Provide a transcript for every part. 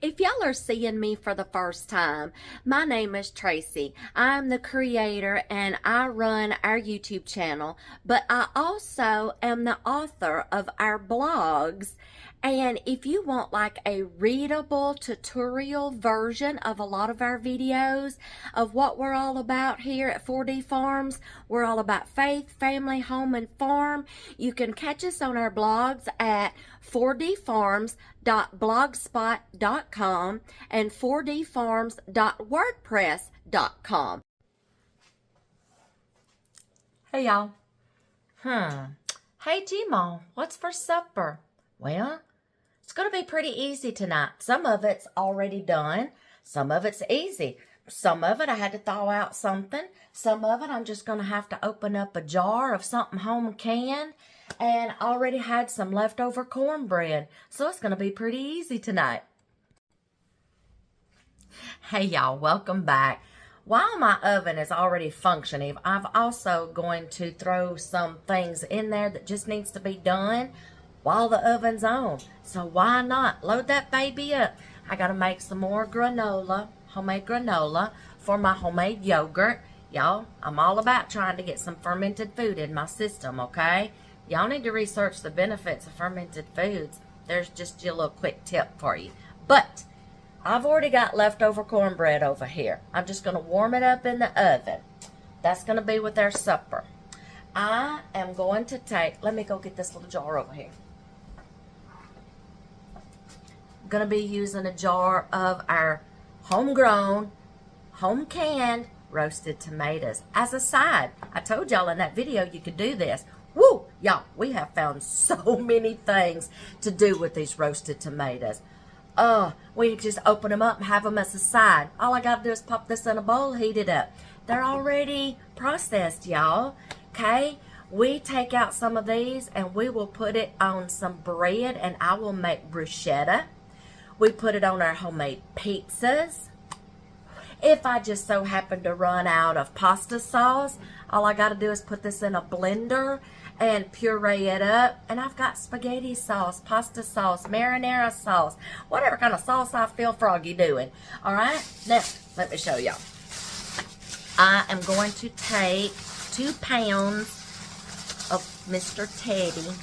If y'all are seeing me for the first time, my name is Tracy. I'm the creator and I run our YouTube channel, but I also am the author of our blogs. And if you want like a readable tutorial version of a lot of our videos of what we're all about here at 4D Farms, we're all about faith, family, home, and farm. You can catch us on our blogs at 4dfarms.blogspot.com and 4dfarms.wordpress.com. Hey y'all. Hey G-Mo, what's for supper? Well, it's going to be pretty easy tonight. Some of it's already done. Some of it's easy. Some of it I had to thaw out something. Some of it I'm just going to have to open up a jar of something home canned. And I already had some leftover cornbread. So it's going to be pretty easy tonight. Hey y'all, welcome back. While my oven is already functioning, I'm also going to throw some things in there that just needs to be done while the oven's on. So why not load that baby up? I got to make some more granola, homemade granola for my homemade yogurt. Y'all, I'm all about trying to get some fermented food in my system, okay? Y'all need to research the benefits of fermented foods. There's just a little quick tip for you. But I've already got leftover cornbread over here. I'm just going to warm it up in the oven. That's going to be with our supper. I am going to take, let me go get this little jar over here. I'm going to be using a jar of our homegrown, home-canned roasted tomatoes as a side. I told y'all in that video you could do this. Woo! Y'all, we have found so many things to do with these roasted tomatoes. We just open them up and have them as a side. All I got to do is pop this in a bowl, heat it up. They're already processed, y'all. Okay? We take out some of these and we will put it on some bread and I will make bruschetta. We put it on our homemade pizzas. If I just so happen to run out of pasta sauce, all I got to do is put this in a blender and puree it up. And I've got spaghetti sauce, pasta sauce, marinara sauce, whatever kind of sauce I feel froggy doing. All right? Now, let me show y'all. I am going to take 2 pounds of Mr. Teddy.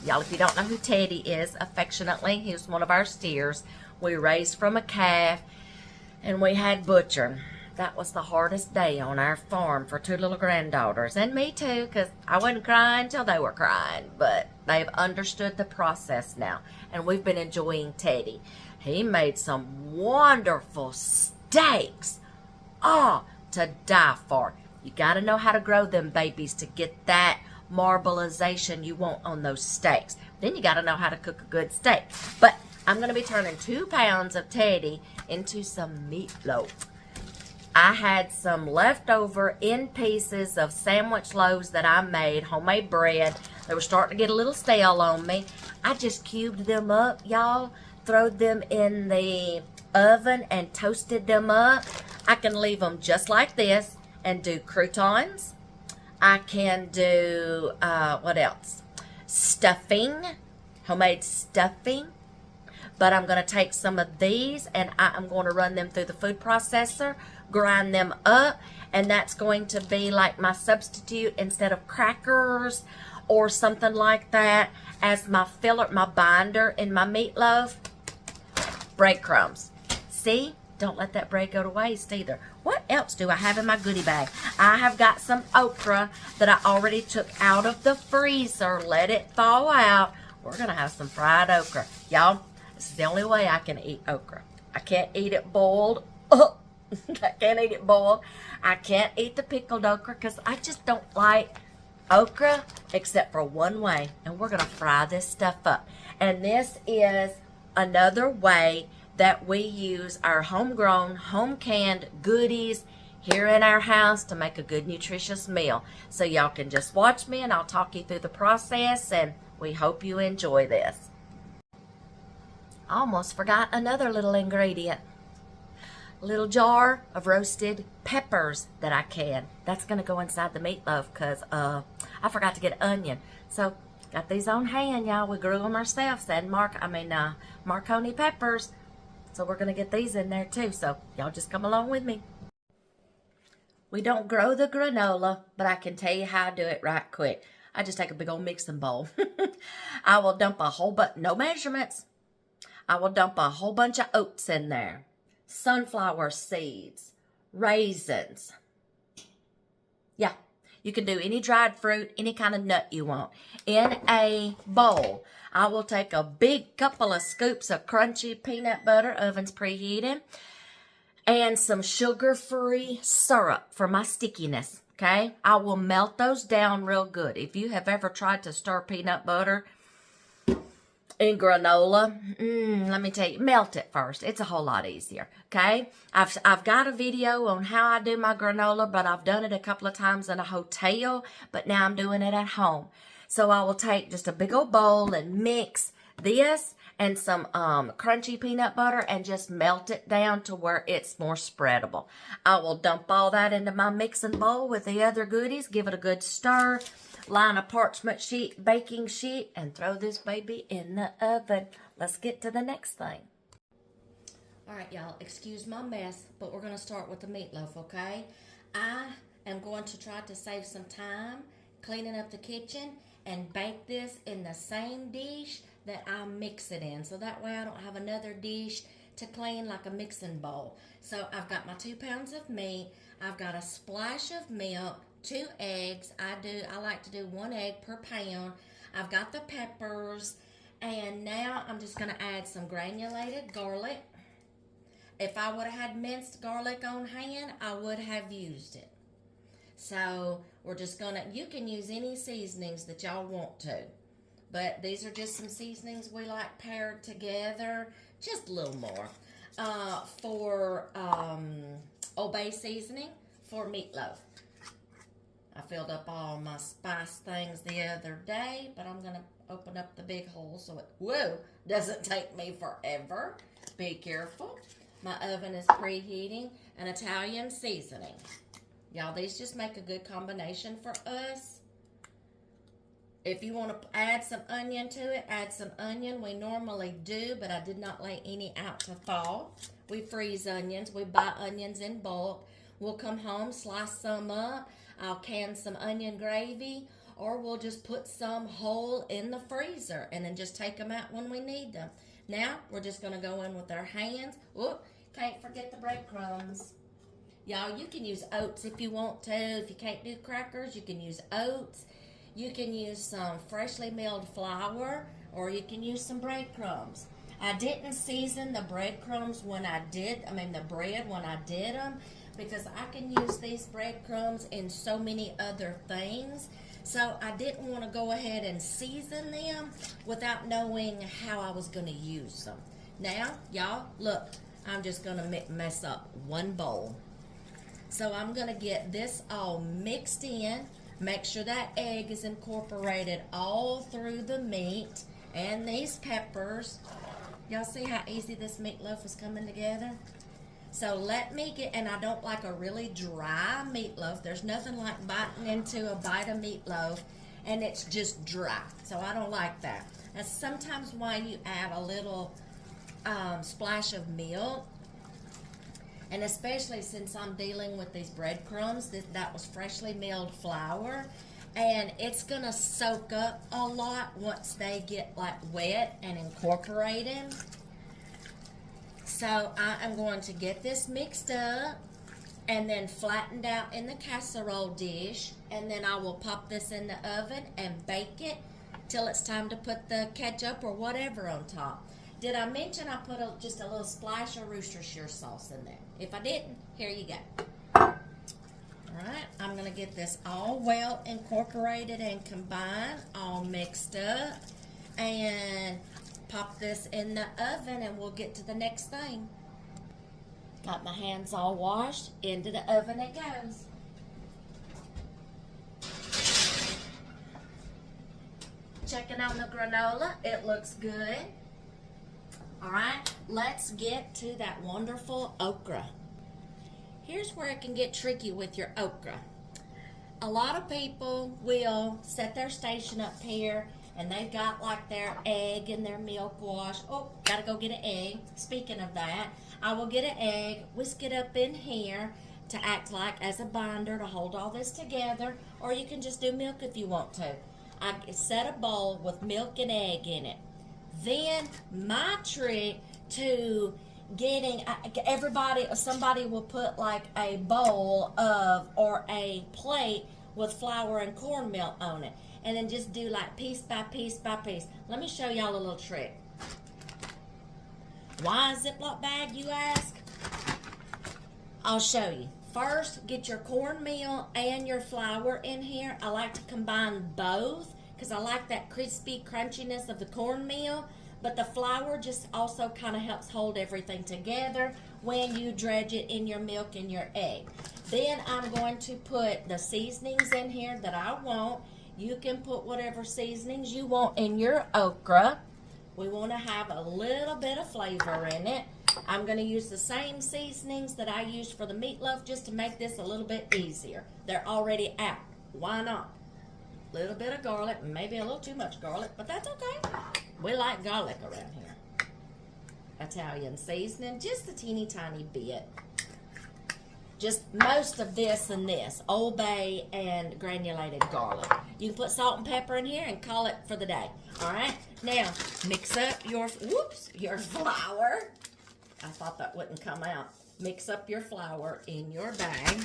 Y'all, if you don't know who Teddy is, affectionately, he was one of our steers. We raised from a calf, and we had butchered. That was the hardest day on our farm for 2 little granddaughters, and me too, because I wasn't crying till they were crying, but they've understood the process now, and we've been enjoying Teddy. He made some wonderful steaks, to die for. You got to know how to grow them babies to get that marbleization you want on those steaks. Then you got to know how to cook a good steak. But I'm going to be turning 2 pounds of Teddy into some meatloaf. I had some leftover in pieces of sandwich loaves that I made, homemade bread. They were starting to get a little stale on me. I just cubed them up, y'all, throwed them in the oven and toasted them up. I can leave them just like this and do croutons. I can do, what else? Stuffing, homemade stuffing. But I'm going to take some of these and I'm going to run them through the food processor, grind them up, and that's going to be like my substitute instead of crackers or something like that as my filler, my binder in my meatloaf. Breadcrumbs. See? Don't let that bread go to waste either. What else do I have in my goodie bag? I have got some okra that I already took out of the freezer. Let it thaw out. We're going to have some fried okra. Y'all, this is the only way I can eat okra. I can't eat it boiled. I can't eat it boiled. I can't eat the pickled okra because I just don't like okra except for one way. And we're going to fry this stuff up. And this is another way that we use our homegrown, home-canned goodies here in our house to make a good, nutritious meal. So y'all can just watch me and I'll talk you through the process, and we hope you enjoy this. I almost forgot another little ingredient. A little jar of roasted peppers that I canned. That's going to go inside the meatloaf because I forgot to get onion. So got these on hand, y'all. We grew them ourselves. And Marconi peppers. So we're going to get these in there too. So y'all just come along with me. We don't grow the granola, but I can tell you how to do it right quick. I just take a big old mixing bowl. I will dump a whole bunch, no measurements. I will dump a whole bunch of oats in there. Sunflower seeds, raisins. Yeah, you can do any dried fruit, any kind of nut you want. In a bowl, I will take a big couple of scoops of crunchy peanut butter, oven's preheated, and some sugar-free syrup for my stickiness, okay? I will melt those down real good. If you have ever tried to stir peanut butter in granola, let me tell you, melt it first. It's a whole lot easier, okay? I've got a video on how I do my granola, but I've done it a couple of times in a hotel, but now I'm doing it at home. So I will take just a big old bowl and mix this and some crunchy peanut butter and just melt it down to where it's more spreadable. I will dump all that into my mixing bowl with the other goodies, give it a good stir, line a parchment sheet, baking sheet, and throw this baby in the oven. Let's get to the next thing. All right, y'all, excuse my mess, but we're going to start with the meatloaf, okay? I am going to try to save some time cleaning up the kitchen and bake this in the same dish that I mix it in. So that way I don't have another dish to clean like a mixing bowl. So I've got my 2 pounds of meat. I've got a splash of milk, 2 eggs. I like to do 1 egg per pound. I've got the peppers. And now I'm just going to add some granulated garlic. If I would have had minced garlic on hand, I would have used it. So we're just going to, you can use any seasonings that y'all want to. But these are just some seasonings we like paired together. Just a little more. For Old Bay seasoning for meatloaf. I filled up all my spice things the other day, but I'm going to open up the big hole so it, doesn't take me forever. Be careful. My oven is preheating. An Italian seasoning. Y'all, these just make a good combination for us. If you want to add some onion to it, add some onion. We normally do, but I did not lay any out to thaw. We freeze onions. We buy onions in bulk. We'll come home, slice some up. I'll can some onion gravy, or we'll just put some whole in the freezer and then just take them out when we need them. Now, we're just going to go in with our hands. Whoop, can't forget the breadcrumbs. Y'all, you can use oats if you want to. If you can't do crackers, you can use oats. You can use some freshly milled flour, or you can use some breadcrumbs. I didn't season the breadcrumbs when I did, the bread when I did them, because I can use these breadcrumbs in so many other things. So I didn't want to go ahead and season them without knowing how I was going to use them. Now, y'all, look, I'm just going to mess up one bowl. So I'm going to get this all mixed in. Make sure that egg is incorporated all through the meat and these peppers. Y'all see how easy this meatloaf is coming together? So let me get, and I don't like a really dry meatloaf. There's nothing like biting into a bite of meatloaf and it's just dry. So I don't like that. That's sometimes why you add a little splash of milk. And especially since I'm dealing with these breadcrumbs, that was freshly milled flour. And it's going to soak up a lot once they get like wet and incorporated. So I am going to get this mixed up and then flattened out in the casserole dish. And then I will pop this in the oven and bake it till it's time to put the ketchup or whatever on top. Did I mention I put just a little splash of Worcestershire sauce in there? If I didn't, here you go. All right, I'm going to get this all well incorporated and combined, all mixed up, and pop this in the oven, and we'll get to the next thing. Got my hands all washed. Into the oven it goes. Checking on the granola. It looks good. All right, let's get to that wonderful okra. Here's where it can get tricky with your okra. A lot of people will set their station up here and they've got like their egg and their milk wash. Oh, gotta go get an egg. Speaking of that, I will get an egg, whisk it up in here to act like as a binder to hold all this together, or you can just do milk if you want to. I set a bowl with milk and egg in it. Then my trick to getting somebody will put like a bowl of or a plate with flour and cornmeal on it, and then just do like piece by piece by piece. Let me show y'all a little trick. Why a Ziploc bag, you ask? I'll show you. First, get your cornmeal and your flour in here. I like to combine both because I like that crispy crunchiness of the cornmeal, but the flour just also kind of helps hold everything together when you dredge it in your milk and your egg. Then I'm going to put the seasonings in here that I want. You can put whatever seasonings you want in your okra. We want to have a little bit of flavor in it. I'm going to use the same seasonings that I used for the meatloaf just to make this a little bit easier. They're already out. Why not? A little bit of garlic, maybe a little too much garlic, but that's okay. We like garlic around here. Italian seasoning, just a teeny tiny bit. Just most of this and this, Old Bay and granulated garlic. You can put salt and pepper in here and call it for the day. All right, now mix up your flour. I thought that wouldn't come out. Mix up your flour in your bag.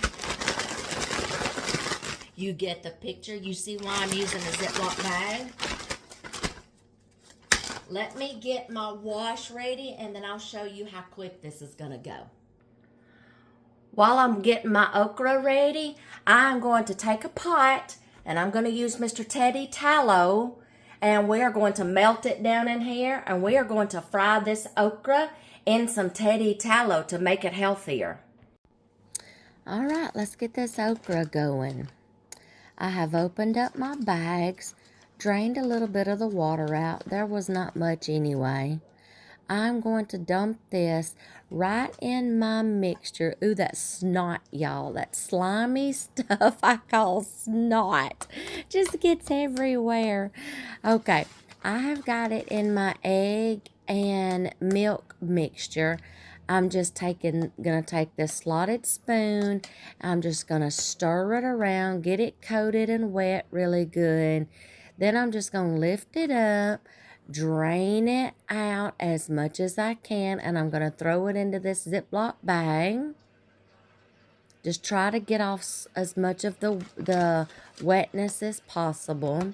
You get the picture. You see why I'm using a Ziploc bag. Let me get my wash ready, and then I'll show you how quick this is gonna go. While I'm getting my okra ready, I'm going to take a pot, and I'm going to use Mr. Teddy tallow, and we are going to melt it down in here, and we are going to fry this okra in some Teddy tallow to make it healthier. All right, let's get this okra going. I have opened up my bags, drained a little bit of the water out. There was not much anyway. I'm going to dump this right in my mixture. Ooh, that snot, y'all. That slimy stuff I call snot. Just gets everywhere. Okay, I have got it in my egg and milk mixture. I'm just gonna take this slotted spoon. I'm just gonna stir it around, get it coated and wet really good. Then I'm just gonna lift it up, drain it out as much as I can, and I'm going to throw it into this Ziploc bag. Just try to get off as much of the wetness as possible.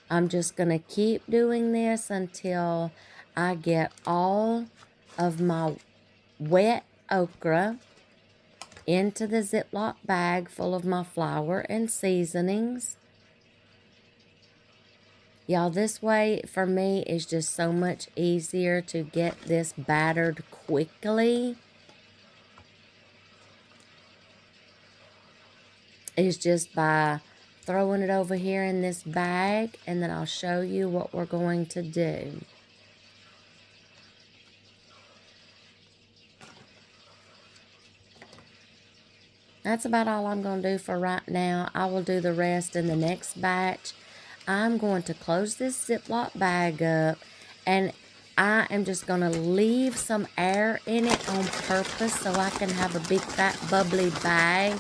I'm just going to keep doing this until I get all of my wet okra into the Ziploc bag full of my flour and seasonings. Y'all, this way for me is just so much easier to get this battered quickly. It's just by throwing it over here in this bag, and then I'll show you what we're going to do. That's about all I'm going to do for right now. I will do the rest in the next batch. I'm going to close this Ziploc bag up, and I am just going to leave some air in it on purpose so I can have a big fat bubbly bag.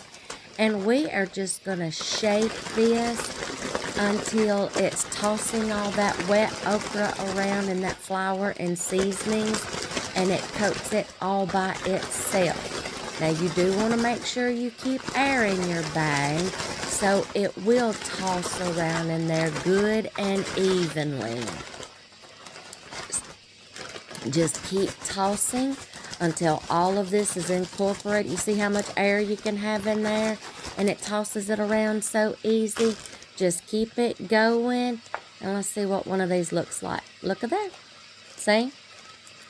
And we are just going to shake this until it's tossing all that wet okra around in that flour and seasonings, and it coats it all by itself. Now you do want to make sure you keep air in your bag, so it will toss around in there good and evenly. Just keep tossing until all of this is incorporated. You see how much air you can have in there? And it tosses it around so easy. Just keep it going. And let's see what one of these looks like. Look at that. See?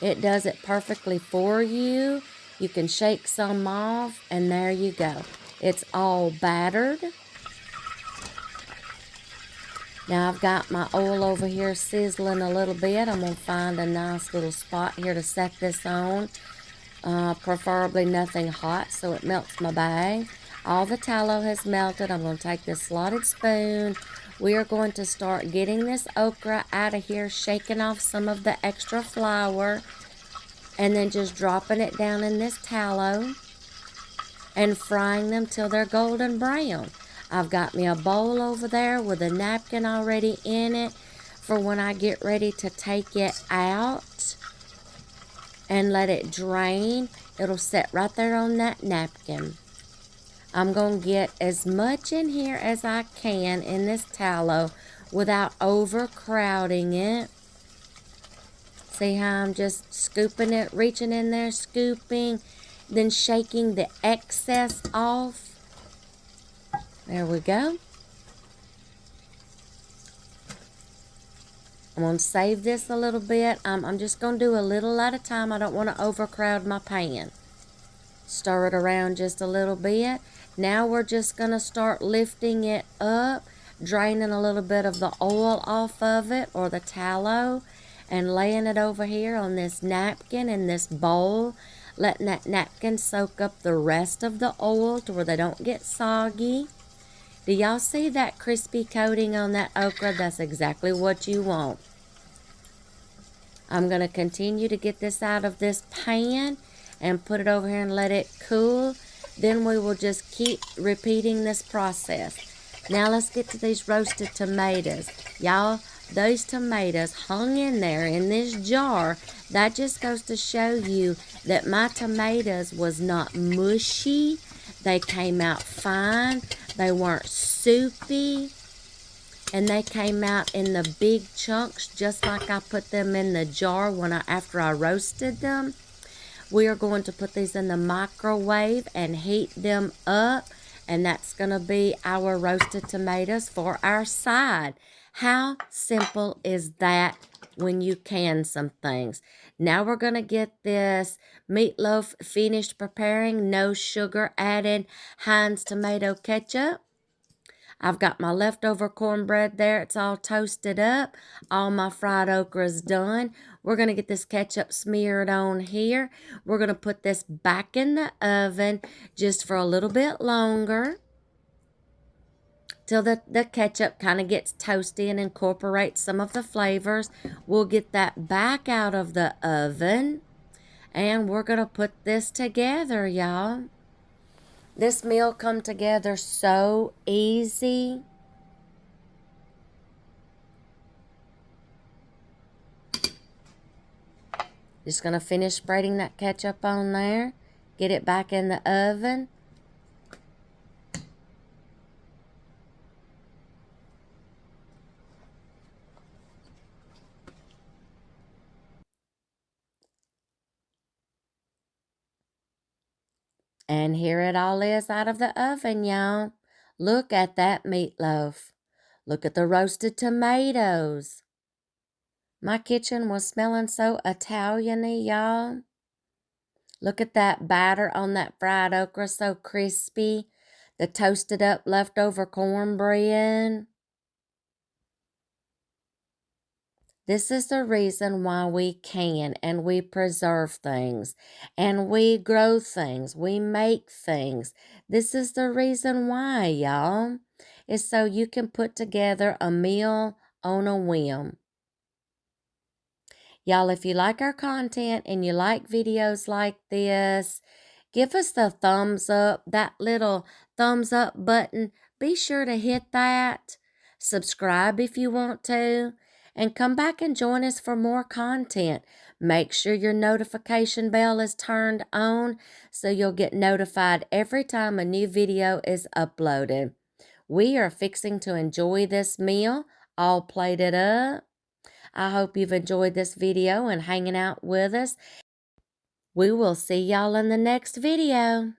It does it perfectly for you. You can shake some off, and there you go. It's all battered. Now I've got my oil over here sizzling a little bit. I'm going to find a nice little spot here to set this on. Preferably nothing hot so it melts my bag. All the tallow has melted. I'm going to take this slotted spoon, we are going to start getting this okra out of here, shaking off some of the extra flour, and then just dropping it down in this tallow and frying them till they're golden brown. I've got me a bowl over there with a napkin already in it for when I get ready to take it out and let it drain. It'll sit right there on that napkin. I'm going to get as much in here as I can in this tallow without overcrowding it. See how I'm just scooping it, reaching in there, scooping, then shaking the excess off. There we go. I'm going to save this a little bit. I'm just going to do a little at a time. I don't want to overcrowd my pan. Stir it around just a little bit. Now we're just going to start lifting it up, draining a little bit of the oil off of it or the tallow, and laying it over here on this napkin in this bowl, letting that napkin soak up the rest of the oil to where they don't get soggy. Do y'all see that crispy coating on that okra? That's exactly what you want. I'm going to continue to get this out of this pan and put it over here and let it cool. Then we will just keep repeating this process. Now let's get to these roasted tomatoes. Y'all, those tomatoes hung in there in this jar. That just goes to show you that my tomatoes was not mushy. They came out fine. They weren't soupy. And they came out in the big chunks just like I put them in the jar after I roasted them. We are going to put these in the microwave and heat them up. And that's going to be our roasted tomatoes for our side. How simple is that when you can some things? Now we're going to get this meatloaf finished preparing. No sugar added. Heinz tomato ketchup. I've got my leftover cornbread there. It's all toasted up. All my fried okra's done. We're going to get this ketchup smeared on here. We're going to put this back in the oven just for a little bit longer, till the ketchup kind of gets toasty and incorporates some of the flavors. We'll get that back out of the oven, and we're going to put this together, y'all. This meal come together so easy. Just going to finish spreading that ketchup on there. Get it back in the oven. And here it all is out of the oven, y'all. Look at that meatloaf. Look at the roasted tomatoes. My kitchen was smelling so Italian-y, y'all. Look at that batter on that fried okra, so crispy. The toasted up leftover cornbread. This is the reason why we can and we preserve things and we grow things. We make things. This is the reason why, y'all. Is so you can put together a meal on a whim. Y'all, if you like our content and you like videos like this, give us the thumbs up, that little thumbs up button. Be sure to hit that. Subscribe if you want to. And come back and join us for more content. Make sure your notification bell is turned on so you'll get notified every time a new video is uploaded. We are fixing to enjoy this meal, all plated up. I hope you've enjoyed this video and hanging out with us. We will see y'all in the next video.